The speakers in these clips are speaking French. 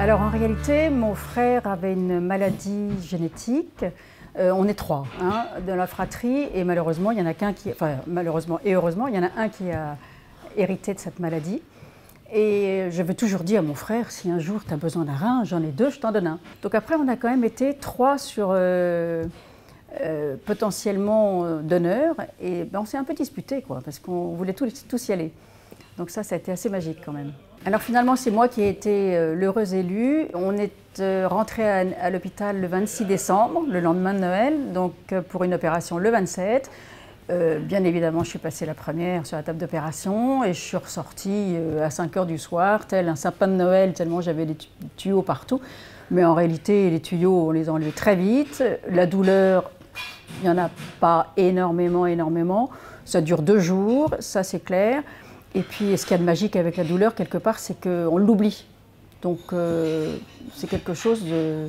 Alors en réalité, mon frère avait une maladie génétique. On est trois dans la fratrie et malheureusement, il y en a qu'un qui, enfin malheureusement et heureusement, il y en a un qui a hérité de cette maladie. Et je veux toujours dire à mon frère, si un jour tu as besoin d'un rein, j'en ai deux, je t'en donne un. Donc après, on a quand même été trois sur potentiellement donneurs et ben, on s'est un peu disputé quoi, parce qu'on voulait tous y aller. Donc ça a été assez magique quand même. Alors finalement, c'est moi qui ai été l'heureuse élue. On est rentré à l'hôpital le 26 décembre, le lendemain de Noël, donc pour une opération le 27. Bien évidemment, je suis passée la première sur la table d'opération et je suis ressortie à 5 h du soir, tel un sapin de Noël, tellement j'avais des tuyaux partout. Mais en réalité, les tuyaux, on les a enlevés très vite. La douleur, il n'y en a pas énormément. Ça dure 2 jours, ça c'est clair. Et puis, ce qu'il y a de magique avec la douleur, quelque part, c'est qu'on l'oublie. Donc, c'est quelque chose de...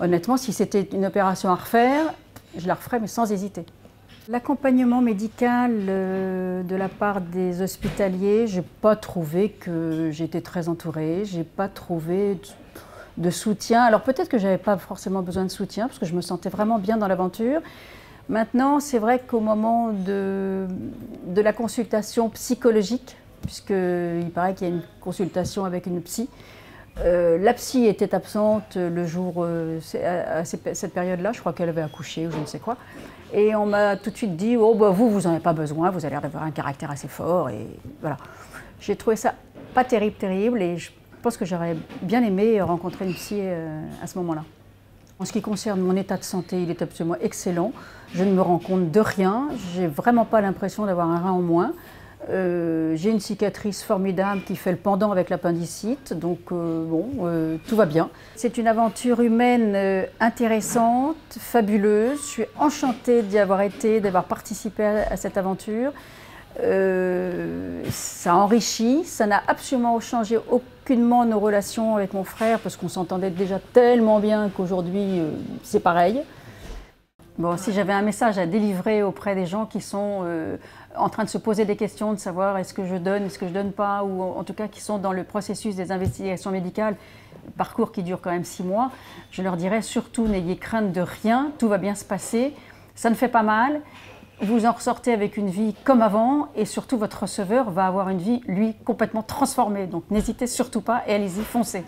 Honnêtement, si c'était une opération à refaire, je la referais, mais sans hésiter. L'accompagnement médical de la part des hospitaliers, je n'ai pas trouvé que j'étais très entourée. Je n'ai pas trouvé de soutien. Alors, peut-être que je n'avais pas forcément besoin de soutien, parce que je me sentais vraiment bien dans l'aventure. Maintenant, c'est vrai qu'au moment de la consultation psychologique, puisqu'il paraît qu'il y a une consultation avec une psy, la psy était absente le jour, à cette période-là, je crois qu'elle avait accouché ou je ne sais quoi. Et on m'a tout de suite dit « Oh, bah, vous n'en avez pas besoin, vous avez l'air d'avoir un caractère assez fort. » Et voilà. J'ai trouvé ça pas terrible et je pense que j'aurais bien aimé rencontrer une psy à ce moment-là. En ce qui concerne mon état de santé, il est absolument excellent. Je ne me rends compte de rien. Je n'ai vraiment pas l'impression d'avoir un rein en moins. J'ai une cicatrice formidable qui fait le pendant avec l'appendicite, donc tout va bien. C'est une aventure humaine intéressante, fabuleuse. Je suis enchantée d'y avoir été, d'avoir participé à cette aventure. Ça enrichit, ça n'a absolument changé aucunement nos relations avec mon frère parce qu'on s'entendait déjà tellement bien qu'aujourd'hui c'est pareil. Bon, si j'avais un message à délivrer auprès des gens qui sont en train de se poser des questions, de savoir est-ce que je donne pas, ou en tout cas qui sont dans le processus des investigations médicales, parcours qui dure quand même 6 mois, je leur dirais surtout n'ayez crainte de rien, tout va bien se passer, ça ne fait pas mal. Vous en ressortez avec une vie comme avant et surtout votre receveur va avoir une vie, lui, complètement transformée. Donc n'hésitez surtout pas et allez-y, foncez.